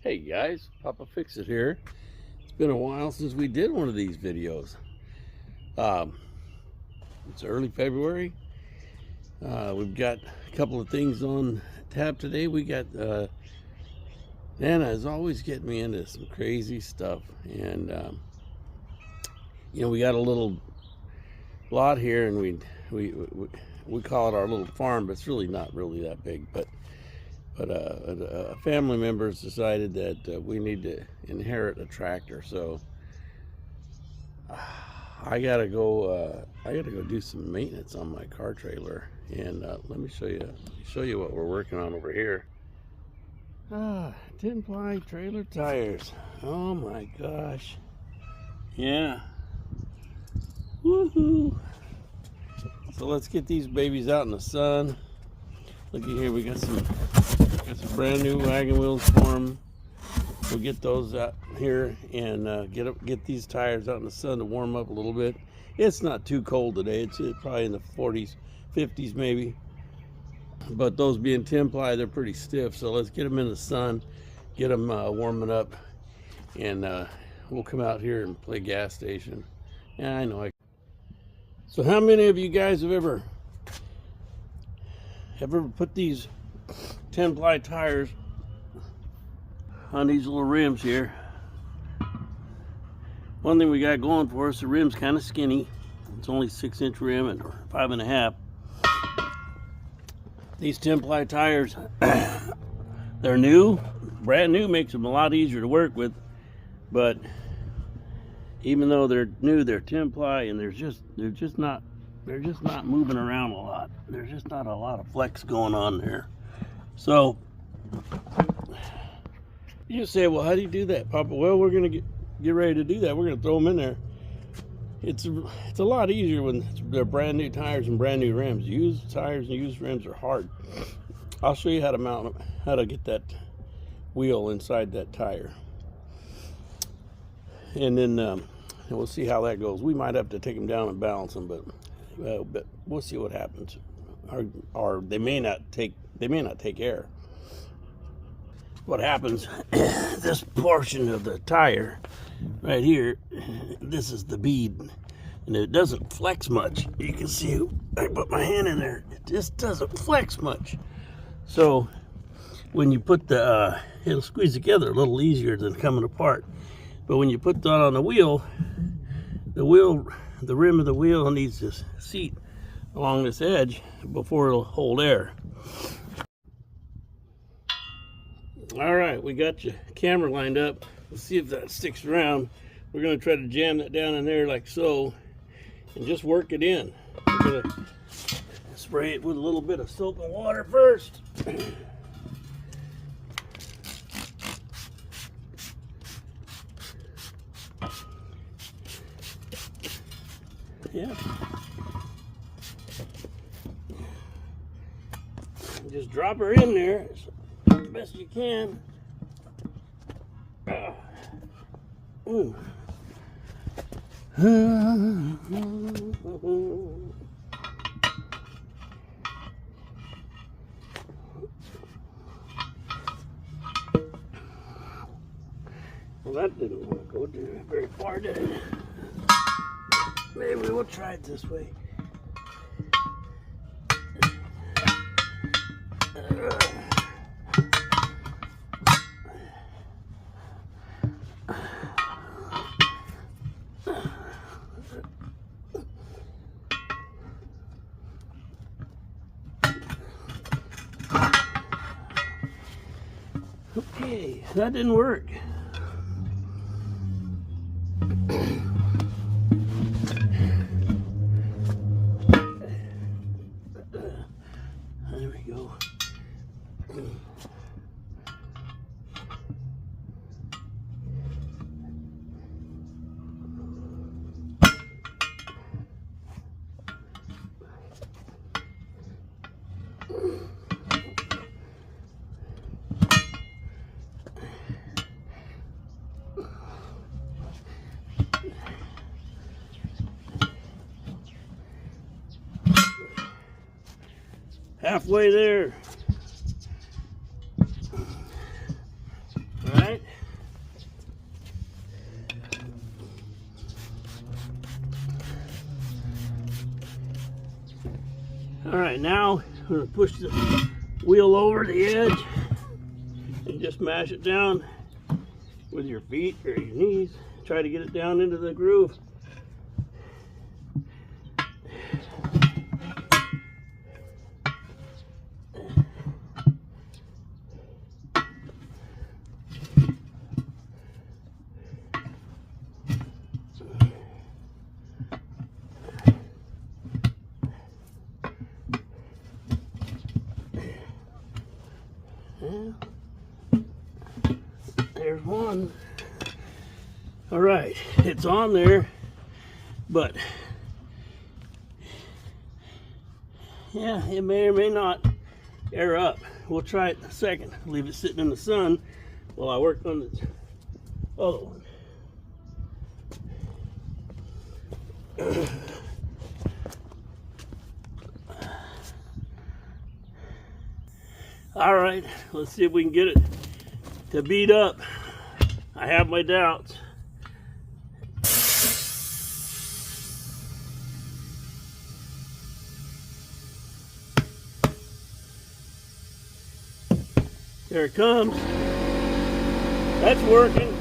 Hey guys, Papa Fix It here. It's been a while since we did one of these videos. It's early February. We've got a couple of things on tap today. We got Nana is always getting me into some crazy stuff, and we got a little lot here, and we call it our little farm, but it's really not really that big. But a family member has decided that we need to inherit a tractor, so I gotta go do some maintenance on my car trailer, and let me show you what we're working on over here. 10-ply trailer tires. Oh my gosh, yeah, woohoo! So let's get these babies out in the sun. Looky here, we got some brand new wagon wheels for them. We'll get those out here and get these tires out in the sun to warm up a little bit. It's not too cold today. It's probably in the 40s, 50s maybe. But those being 10-ply, they're pretty stiff. So let's get them in the sun, get them warming up, and we'll come out here and play gas station. Yeah, I know. So how many of you guys have ever put these 10-ply tires on these little rims here? One thing we got going for us, the rim's kind of skinny. It's only 6-inch rim and 5.5. These 10-ply tires, they're new, brand new, makes them a lot easier to work with. But even though they're new, they're 10-ply, and they're just not moving around a lot. There's just not a lot of flex going on there. So you say, well, how do you do that, Papa? Well, we're gonna get ready to do that. We're gonna throw them in there. It's a lot easier when they're brand new tires and brand new rims. Used tires and used rims are hard. I'll show you how to mount them, how to get that wheel inside that tire, and then we'll see how that goes. We might have to take them down and balance them, but we'll see what happens. Or they may not take air. What happens? This portion of the tire right here, this is the bead, and it doesn't flex much. You can see I put my hand in there. It just doesn't flex much. So when you put it'll squeeze together a little easier than coming apart. But when you put that on the rim of the wheel needs to seat along this edge before it'll hold air. All right, we got your camera lined up. Let's see if that sticks around. We're going to try to jam that down in there like so and just work it in. We're going to spray it with a little bit of soap and water first. Yeah. Just drop her in there as best you can. Ooh. Well, that didn't want to go very far, did it? Maybe we'll try it this way. Okay, that didn't work. There we go. Halfway there. All right. All right, now I'm gonna push the wheel over the edge and just mash it down with your feet or your knees. Try to get it down into the groove. There's one. All right, it's on there, but yeah, it may or may not air up. We'll try it in a second. Leave it sitting in the sun while I work on the other one. All right, let's see if we can get it to beat up. I have my doubts. There it comes. That's working.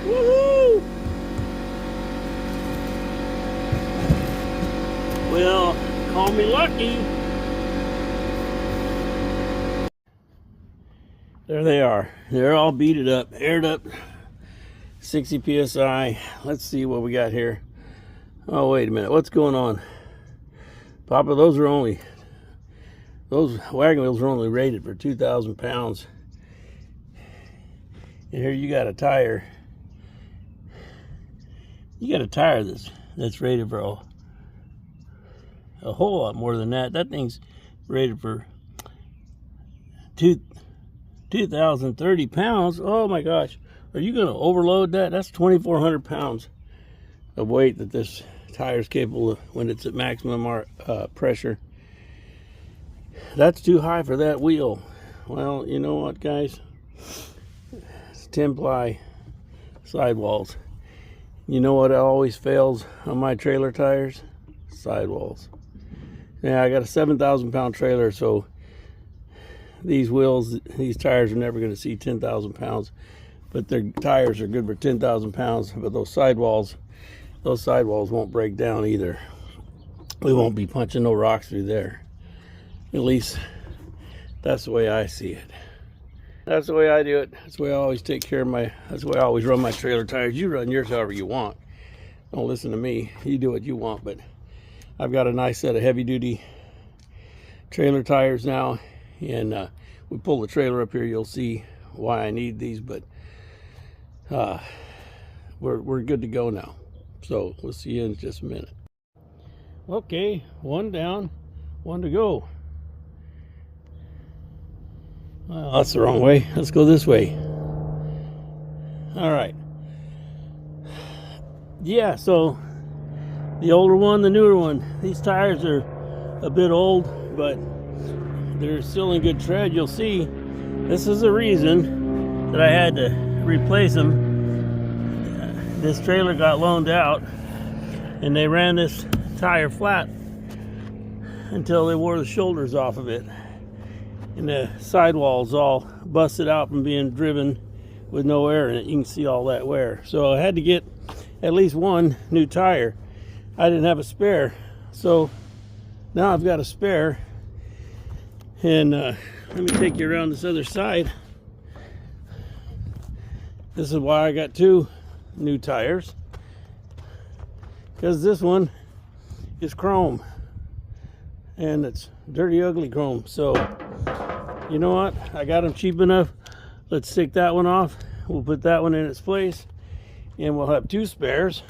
Woohoo! Well, call me lucky. There they are. They're all beated up, aired up. 60 psi. Let's see what we got here. Oh, wait a minute. What's going on? Papa, those wagon wheels are only rated for 2,000 pounds. And here you got a tire. You got a tire that's rated for a whole lot more than that. That thing's rated for 2,030 pounds. Oh my gosh. Are you going to overload that? That's 2,400 pounds of weight that this tire is capable of when it's at maximum pressure. That's too high for that wheel. Well, you know what, guys? It's 10-ply sidewalls. You know what always fails on my trailer tires? Sidewalls. Yeah, I got a 7,000 pound trailer, so these tires are never going to see 10,000 pounds. But their tires are good for 10,000 pounds. But those sidewalls won't break down either. We won't be punching no rocks through there. At least that's the way I see it. That's the way I do it. That's the way I always take care of that's the way I always run my trailer tires. You run yours however you want. Don't listen to me. You do what you want. But I've got a nice set of heavy duty trailer tires now. And we pull the trailer up here, you'll see why I need these. But we're good to go now. So we'll see you in just a minute. Okay, one down, one to go. Well, that's the wrong way. Let's go this way. All right. Yeah, so the older one, the newer one. These tires are a bit old, but they're still in good tread. You'll see this is the reason that I had to replace them. This trailer got loaned out and they ran this tire flat until they wore the shoulders off of it, and the sidewalls all busted out from being driven with no air in it. You can see all that wear. So I had to get at least one new tire. I didn't have a spare, so now I've got a spare. And let me take you around this other side. This is why I got two new tires, because this one is chrome and it's dirty ugly chrome. So you know what, I got them cheap enough. Let's take that one off. We'll put that one in its place and we'll have two spares.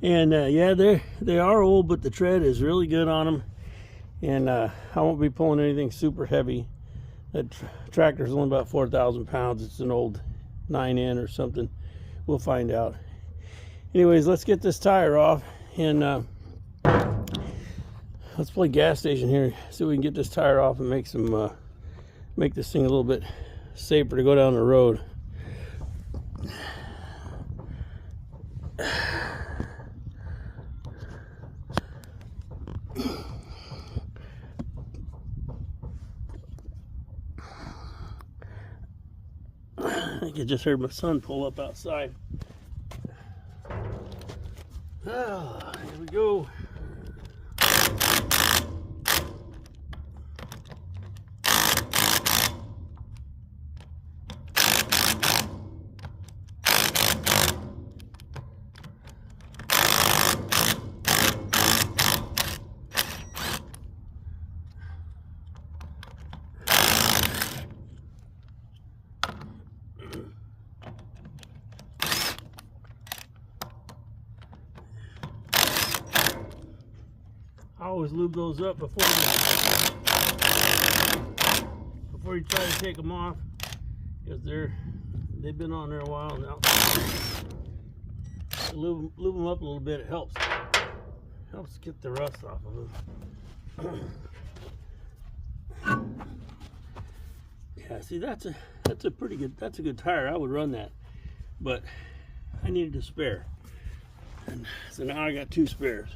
And yeah, they are old, but the tread is really good on them. And I won't be pulling anything super heavy. That tractor's only about 4,000 pounds. It's an old 9N or something. We'll find out. Anyways, let's get this tire off and let's play gas station here. See if we can get this tire off and make this thing a little bit safer to go down the road. I think I just heard my son pull up outside. Ah, here we go. I always lube those up before you try to take them off, because they've been on there a while now. Lube them up a little bit. It helps get the rust off of them. Yeah, see, that's a pretty good, that's a good tire. I would run that, but I needed a spare, and so now I got 2 spares.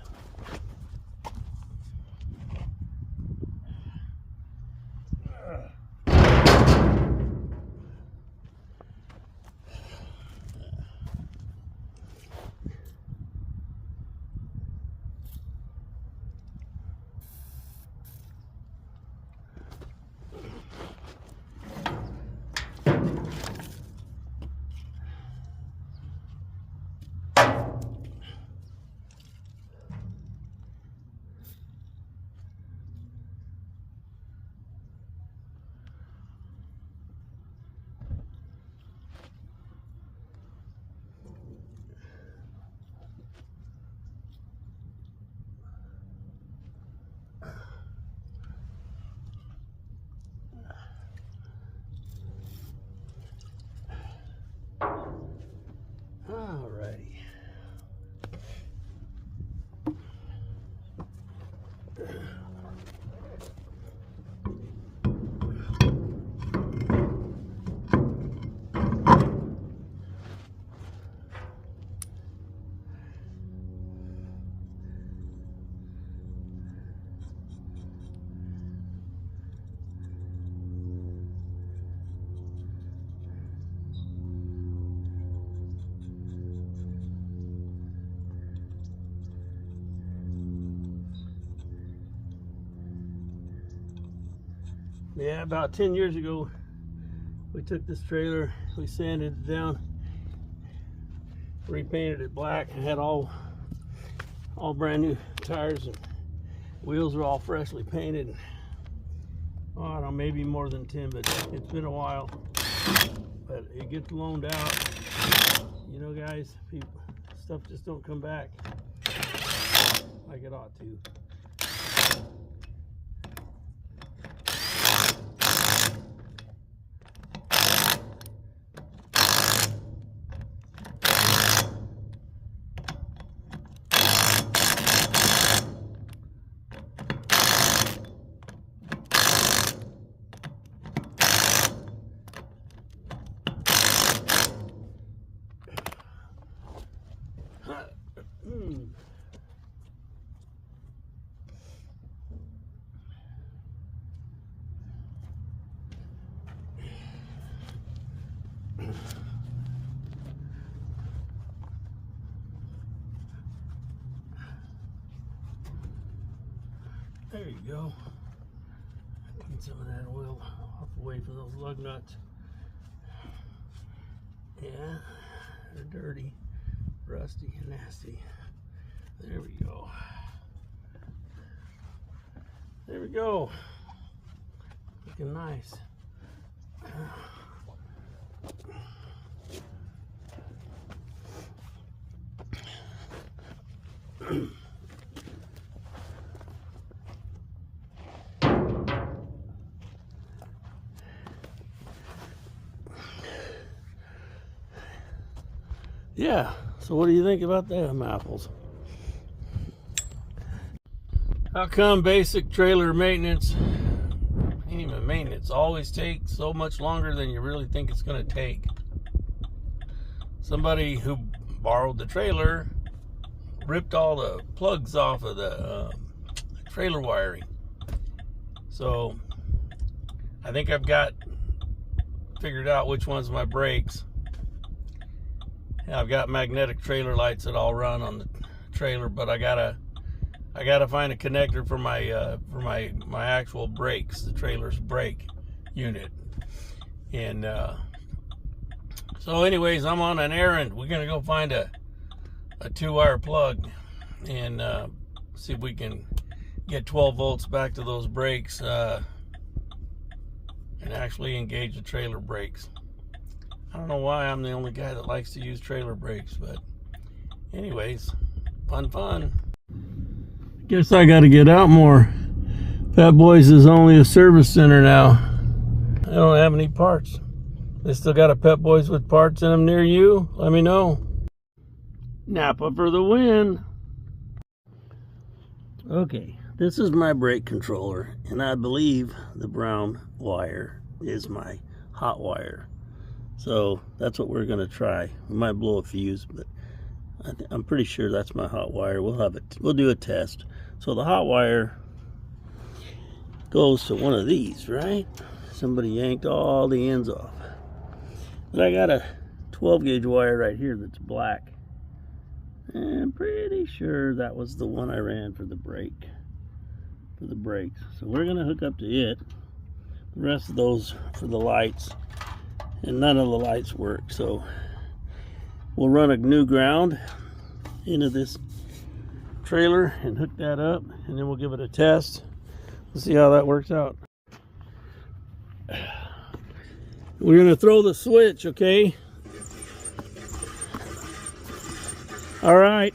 Alrighty. Yeah, about 10 years ago, we took this trailer, we sanded it down, repainted it black, and had all brand new tires, and wheels were all freshly painted. Oh, I don't know, maybe more than 10, but it's been a while. But it gets loaned out. You know, guys, stuff just don't come back like it ought to. There you go. Clean some of that oil off away from those lug nuts. Yeah, they're dirty, rusty, and nasty. There we go. There we go. Looking nice. Yeah, so what do you think about them apples? How come basic trailer maintenance ain't even maintenance. Always takes so much longer than you really think it's going to take. Somebody who borrowed the trailer ripped all the plugs off of the trailer wiring. So I think I've got figured out which one's my brakes. I've got magnetic trailer lights that I'll run on the trailer, but I gotta find a connector for my actual brakes, the trailer's brake unit. And so anyways, I'm on an errand. We're gonna go find a 2-wire plug and see if we can get 12 volts back to those brakes and actually engage the trailer brakes. I don't know why I'm the only guy that likes to use trailer brakes, but anyways, fun. Guess I got to get out more. Pep Boys is only a service center now. I don't have any parts. They still got a Pep Boys with parts in them near you? Let me know. Napa for the win. Okay, this is my brake controller, and I believe the brown wire is my hot wire. So that's what we're gonna try. We might blow a fuse, but I'm pretty sure that's my hot wire. We'll do a test. So the hot wire goes to one of these, right? Somebody yanked all the ends off. But I got a 12 gauge wire right here that's black. And I'm pretty sure that was the one I ran for the brake, for the brakes. So we're gonna hook up to it. The rest of those for the lights, and none of the lights work. So we'll run a new ground into this trailer and hook that up, and then we'll give it a test. We'll see how that works out. We're gonna throw the switch, okay? All right,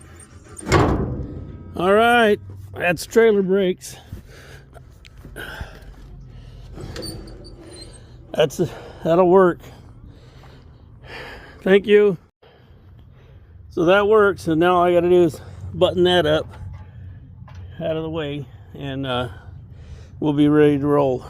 that's trailer brakes. That'll work. Thank you. So that works, and now all I gotta do is button that up out of the way, and we'll be ready to roll.